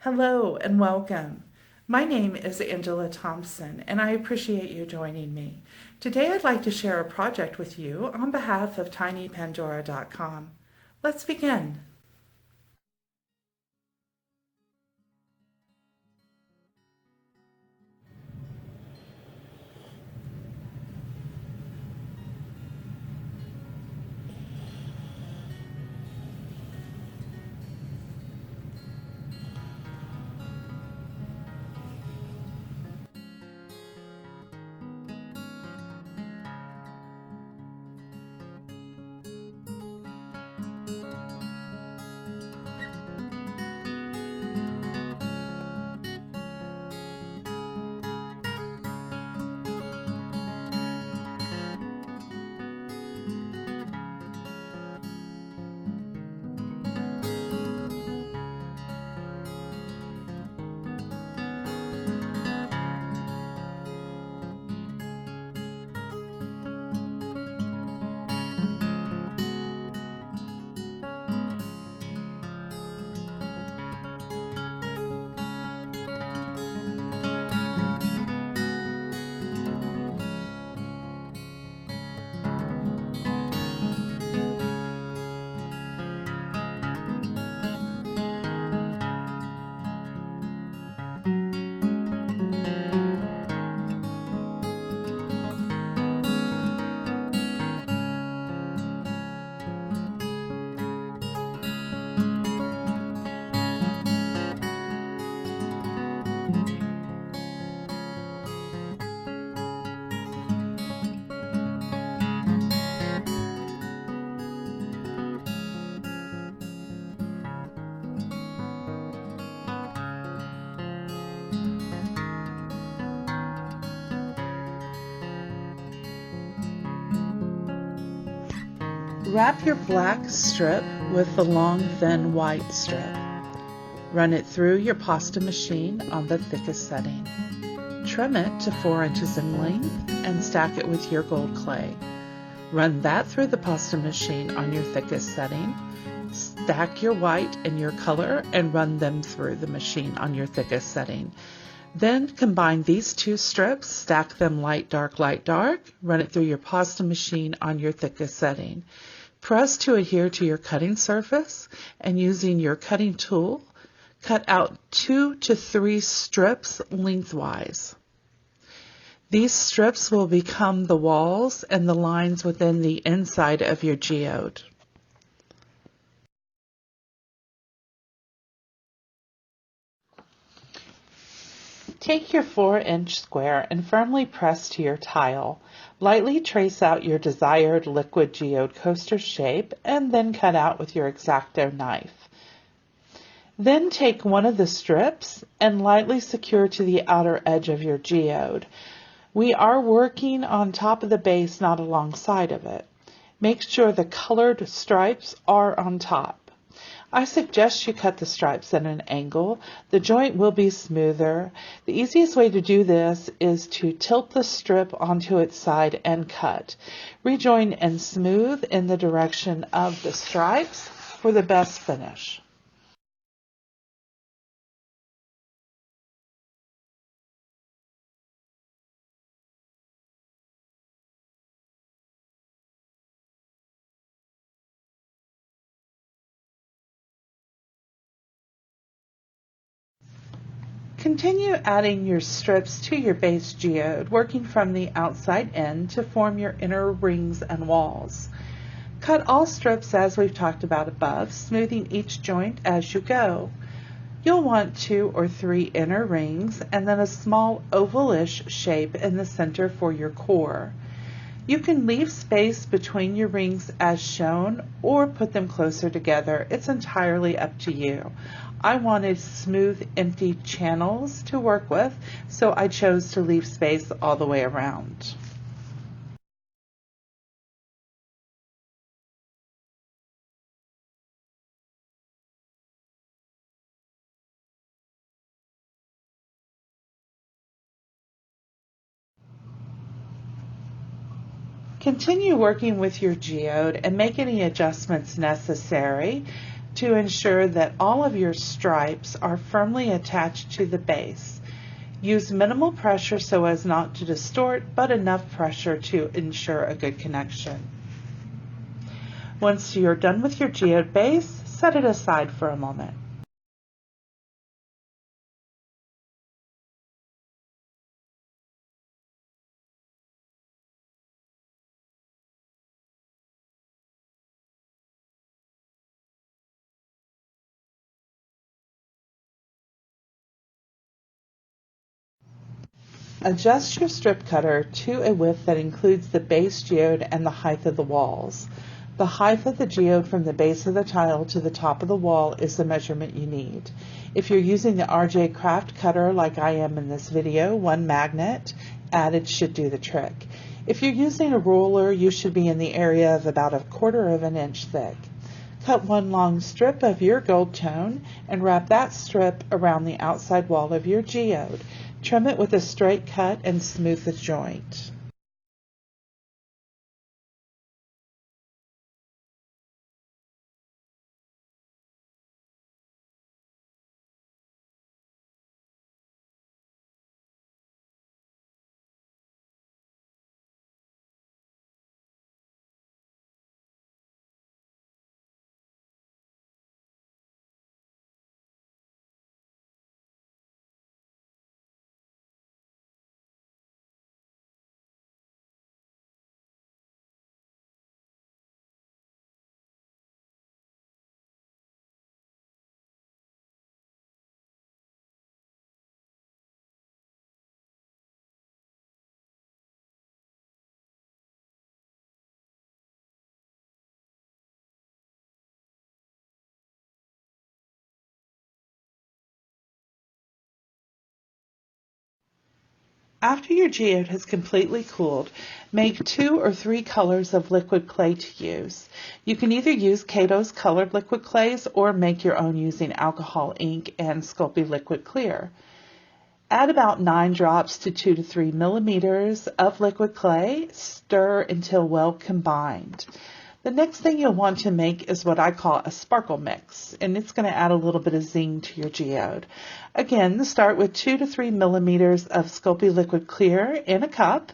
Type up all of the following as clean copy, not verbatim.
Hello and welcome. My name is Angela Thompson and I appreciate you joining me. Today I'd like to share a project with you on behalf of tinypandora.com. Let's begin. Wrap your black strip with the long, thin white strip. Run it through your pasta machine on the thickest setting. Trim it to 4 inches in length and stack it with your gold clay. Run that through the pasta machine on your thickest setting. Stack your white and your color and run them through the machine on your thickest setting. Then combine these two strips, stack them light, dark, run it through your pasta machine on your thickest setting. Press to adhere to your cutting surface and using your cutting tool, cut out 2 to 3 strips lengthwise. These strips will become the walls and the lines within the inside of your geode. Take your 4-inch square and firmly press to your tile. Lightly trace out your desired liquid geode coaster shape and then cut out with your X-Acto knife. Then take one of the strips and lightly secure to the outer edge of your geode. We are working on top of the base, not alongside of it. Make sure the colored stripes are on top. I suggest you cut the stripes at an angle. The joint will be smoother. The easiest way to do this is to tilt the strip onto its side and cut. Rejoin and smooth in the direction of the stripes for the best finish. Continue adding your strips to your base geode, working from the outside in to form your inner rings and walls. Cut all strips as we've talked about above, smoothing each joint as you go. You'll want 2 or 3 inner rings and then a small ovalish shape in the center for your core. You can leave space between your rings as shown or put them closer together. It's entirely up to you. I wanted smooth, empty channels to work with, so I chose to leave space all the way around. Continue working with your geode and make any adjustments necessary to ensure that all of your stripes are firmly attached to the base. Use minimal pressure so as not to distort, but enough pressure to ensure a good connection. Once you're done with your geode base, set it aside for a moment. Adjust your strip cutter to a width that includes the base geode and the height of the walls. The height of the geode from the base of the tile to the top of the wall is the measurement you need. If you're using the RJ Craft cutter like I am in this video, one magnet added should do the trick. If you're using a ruler, you should be in the area of about 1/4 of an inch thick. Cut one long strip of your gold tone and wrap that strip around the outside wall of your geode. Trim it with a straight cut and smooth the joint. After your geode has completely cooled, make 2 or 3 colors of liquid clay to use. You can either use Geode's colored liquid clays or make your own using alcohol ink and Sculpey liquid clear. Add about 9 drops to 2 to 3 millimeters of liquid clay. Stir until well combined. The next thing you'll want to make is what I call a sparkle mix, and it's going to add a little bit of zing to your geode. Again, start with 2 to 3 millimeters of Sculpey liquid clear in a cup,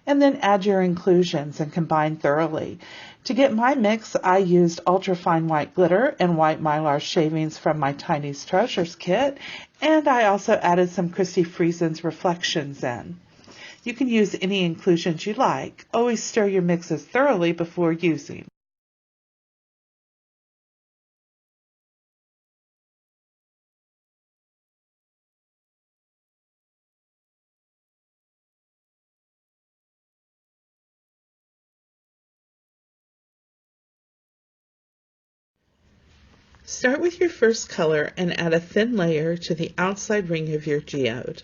and then add your inclusions and combine thoroughly. To get my mix, I used ultra-fine white glitter and white mylar shavings from my Tiny's Treasures kit, and I also added some Christy Friesen's reflections in. You can use any inclusions you like. Always stir your mixes thoroughly before using. Start with your first color and add a thin layer to the outside ring of your geode.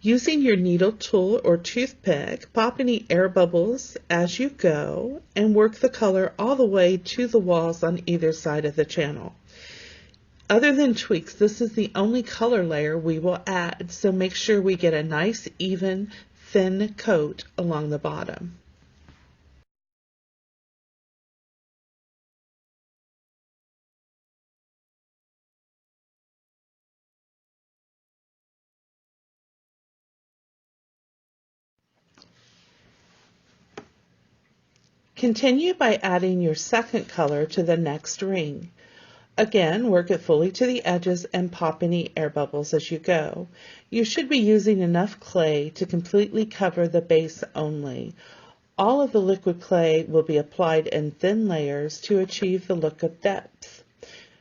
Using your needle tool or toothpick, pop any air bubbles as you go and work the color all the way to the walls on either side of the channel. Other than tweaks, this is the only color layer we will add, so make sure we get a nice, even, thin coat along the bottom. Continue by adding your second color to the next ring. Again, work it fully to the edges and pop any air bubbles as you go. You should be using enough clay to completely cover the base only. All of the liquid clay will be applied in thin layers to achieve the look of depth.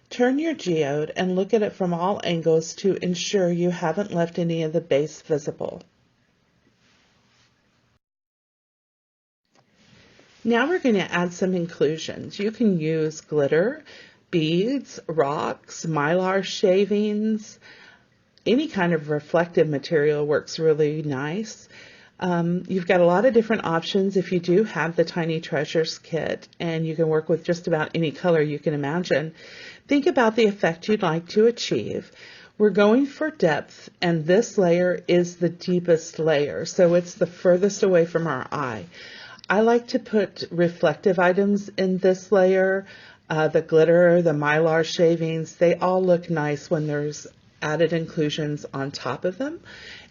Turn your geode and look at it from all angles to ensure you haven't left any of the base visible. Now we're going to add some inclusions. You can use glitter, beads, rocks, mylar shavings. Any kind of reflective material works really nice. You've got a lot of different options if you do have the Tiny Treasures kit, and you can work with just about any color you can imagine. Think about the effect you'd like to achieve. We're going for depth, and this layer is the deepest layer, so it's the furthest away from our eye. I like to put reflective items in this layer. The glitter, the mylar shavings, they all look nice when there's added inclusions on top of them.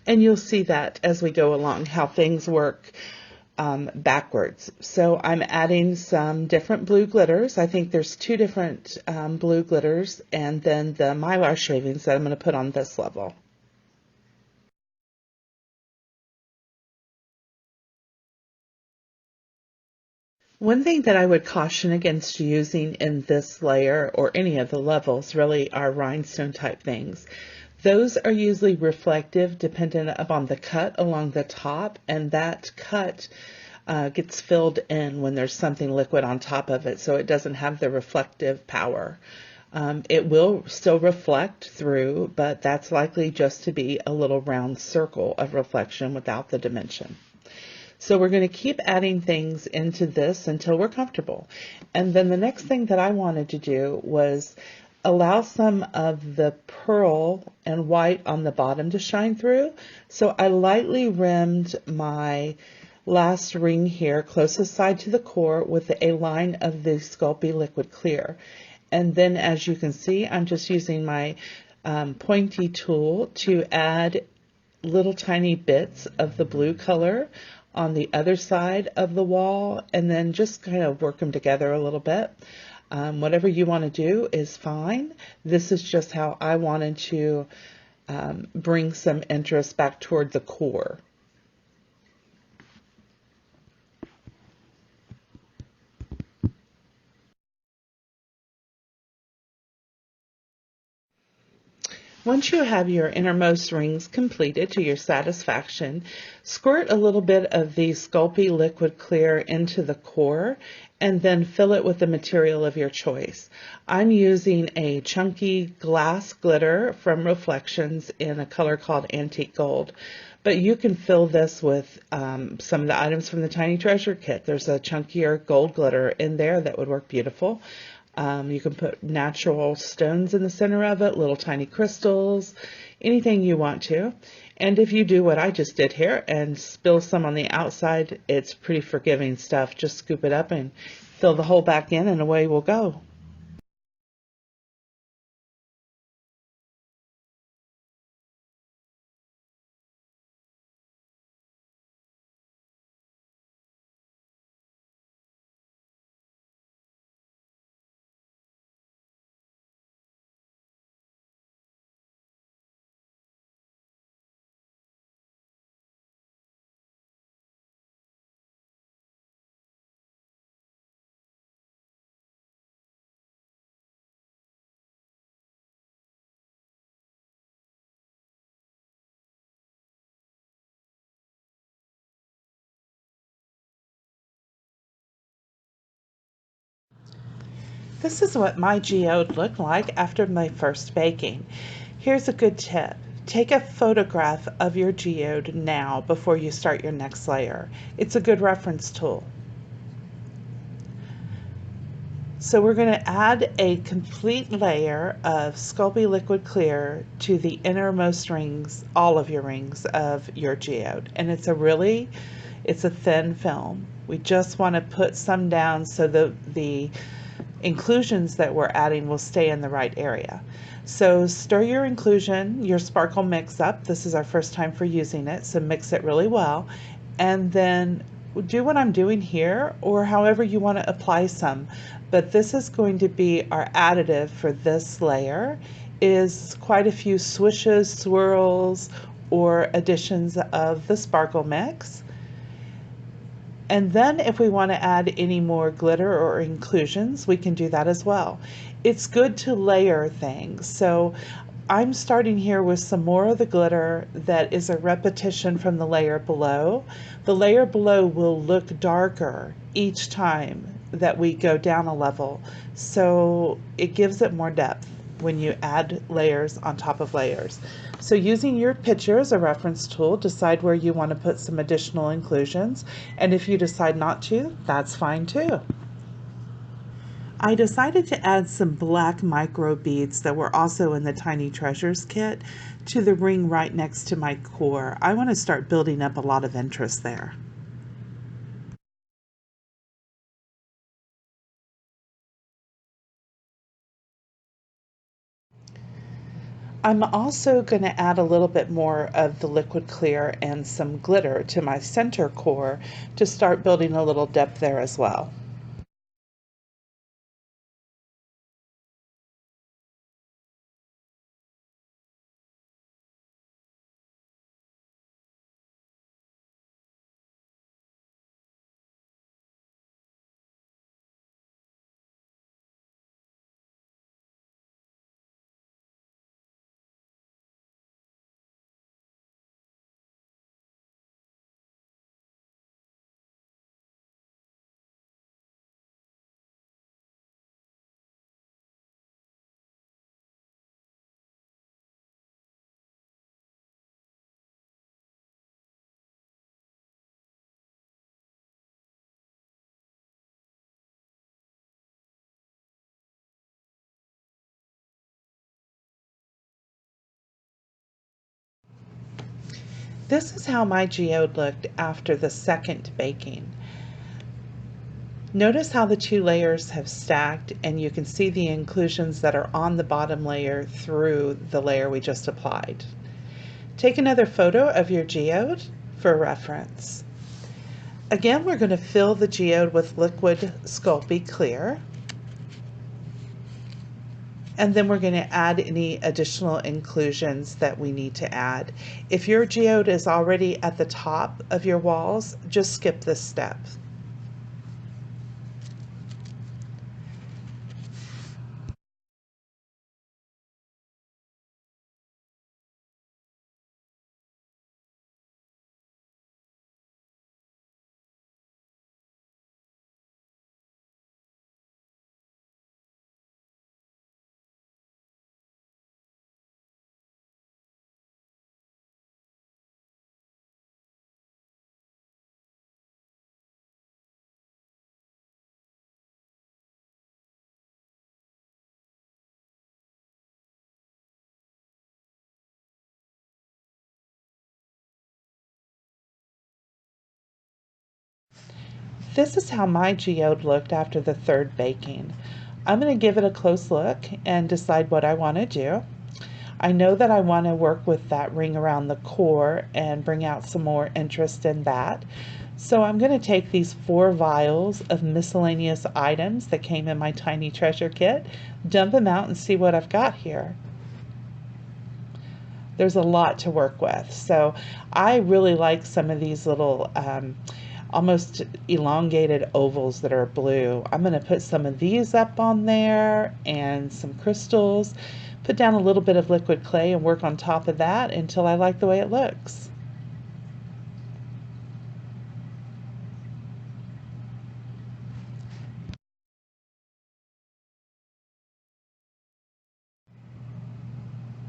And you'll see that as we go along, how things work backwards. So I'm adding some different blue glitters. I think there's two different blue glitters, and then the mylar shavings that I'm going to put on this level. One thing that I would caution against using in this layer or any of the levels really are rhinestone type things. Those are usually reflective dependent upon the cut along the top, and that cut gets filled in when there's something liquid on top of it, so it doesn't have the reflective power. It will still reflect through, but that's likely just to be a little round circle of reflection without the dimension. So we're going to keep adding things into this until we're comfortable. And then the next thing that I wanted to do was allow some of the pearl and white on the bottom to shine through. So I lightly rimmed my last ring here, closest side to the core, with a line of the Sculpey Liquid Clear. And then as you can see, I'm just using my pointy tool to add little tiny bits of the blue color on the other side of the wall, and then just kind of work them together a little bit. Whatever you want to do is fine. This is just how I wanted to bring some interest back toward the core. Once you have your innermost rings completed to your satisfaction, squirt a little bit of the Sculpey Liquid Clear into the core and then fill it with the material of your choice. I'm using a chunky glass glitter from Reflections in a color called Antique Gold. But you can fill this with some of the items from the Tiny Treasure Kit. There's a chunkier gold glitter in there that would work beautiful. You can put natural stones in the center of it, little tiny crystals, anything you want to. And if you do what I just did here and spill some on the outside, it's pretty forgiving stuff. Just scoop it up and fill the hole back in, and away we'll go. This is what my geode looked like after my first baking. Here's a good tip. Take a photograph of your geode now before you start your next layer. It's a good reference tool. So we're going to add a complete layer of Sculpey Liquid Clear to the innermost rings, all of your rings of your geode. And it's a thin film. We just want to put some down so the inclusions that we're adding will stay in the right area. So stir your inclusion, your sparkle mix up. This is our first time for using it, so mix it really well. And then do what I'm doing here, or however you want to apply some. But this is going to be our additive for this layer, is quite a few swishes, swirls, or additions of the sparkle mix. And then if we want to add any more glitter or inclusions, we can do that as well. It's good to layer things. So I'm starting here with some more of the glitter that is a repetition from the layer below. The layer below will look darker each time that we go down a level. So it gives it more depth when you add layers on top of layers. So using your picture as a reference tool, decide where you want to put some additional inclusions. And if you decide not to, that's fine too. I decided to add some black micro beads that were also in the Tiny Treasures kit to the ring right next to my core. I want to start building up a lot of interest there. I'm also going to add a little bit more of the liquid clear and some glitter to my center core to start building a little depth there as well. This is how my geode looked after the second baking. Notice how the two layers have stacked, and you can see the inclusions that are on the bottom layer through the layer we just applied. Take another photo of your geode for reference. Again, we're going to fill the geode with liquid Sculpey Clear. And then we're going to add any additional inclusions that we need to add. If your geode is already at the top of your walls, just skip this step. This is how my geode looked after the third baking. I'm going to give it a close look and decide what I want to do. I know that I want to work with that ring around the core and bring out some more interest in that. So I'm going to take these 4 vials of miscellaneous items that came in my tiny treasure kit, dump them out and see what I've got here. There's a lot to work with. So I really like some of these little almost elongated ovals that are blue. I'm going to put some of these up on there and some crystals, put down a little bit of liquid clay and work on top of that until I like the way it looks.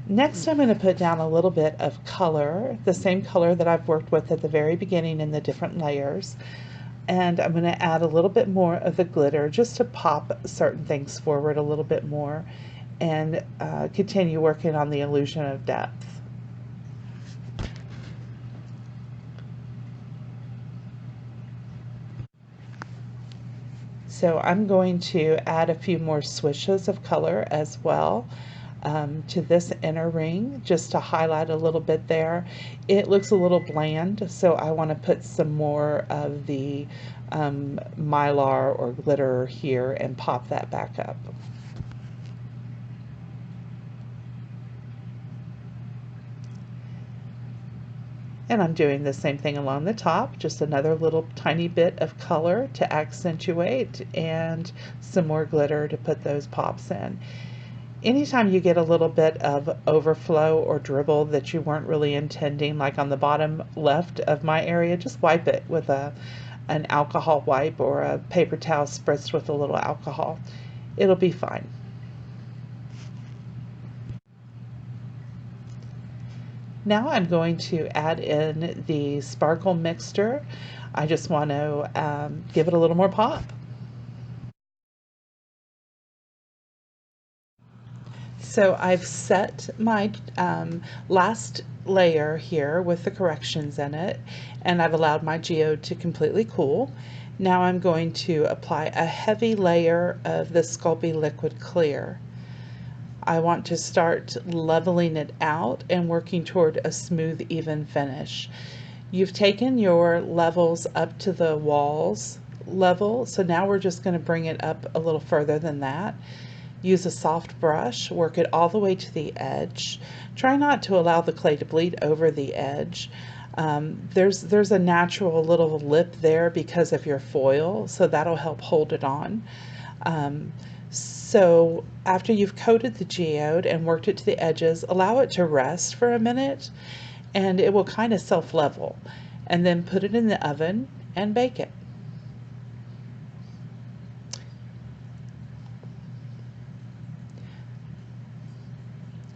Next, I'm going to put down a little bit of color, the same color that I've worked with at the very beginning in the different layers. And I'm going to add a little bit more of the glitter just to pop certain things forward a little bit more and continue working on the illusion of depth. So I'm going to add a few more swishes of color as well to this inner ring just to highlight a little bit there. It looks a little bland, so I want to put some more of the mylar or glitter here and pop that back up. And I'm doing the same thing along the top, just another little tiny bit of color to accentuate and some more glitter to put those pops in. Anytime you get a little bit of overflow or dribble that you weren't really intending, like on the bottom left of my area, just wipe it with an alcohol wipe or a paper towel spritzed with a little alcohol. It'll be fine. Now I'm going to add in the sparkle mixture. I just want to give it a little more pop. So I've set my last layer here with the corrections in it, and I've allowed my geode to completely cool. Now I'm going to apply a heavy layer of the Sculpey Liquid Clear. I want to start leveling it out and working toward a smooth, even finish. You've taken your levels up to the walls level, so now we're just going to bring it up a little further than that. Use a soft brush, work it all the way to the edge. Try not to allow the clay to bleed over the edge. There's a natural little lip there because of your foil, so that'll help hold it on. So after you've coated the geode and worked it to the edges, allow it to rest for a minute and it will kind of self-level, and then put it in the oven and bake it.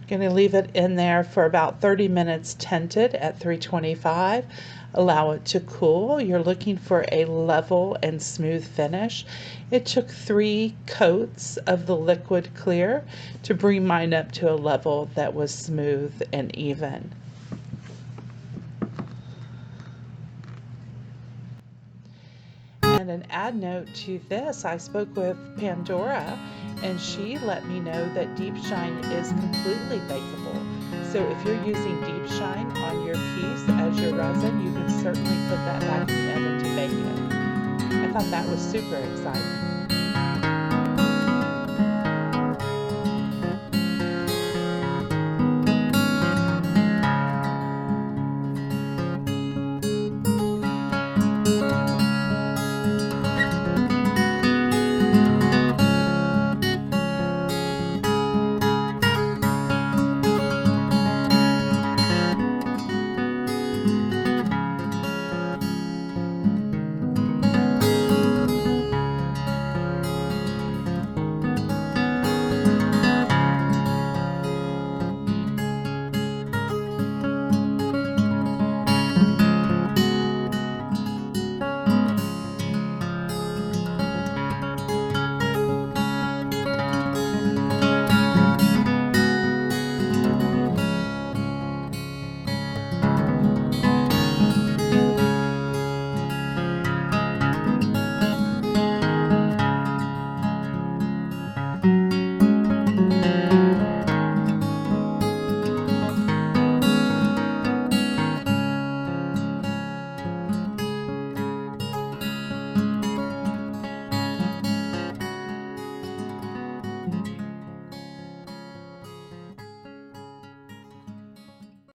Going to leave it in there for about 30 minutes tinted at 325. Allow it to cool. You're looking for a level and smooth finish. It took 3 coats of the liquid clear to bring mine up to a level that was smooth and even. And an add note to this, I spoke with Pandora and she let me know that deep shine is completely bakeable. So if you're using deep shine on your piece as your resin, you can certainly put that back in the oven to bake it. I thought that was super exciting.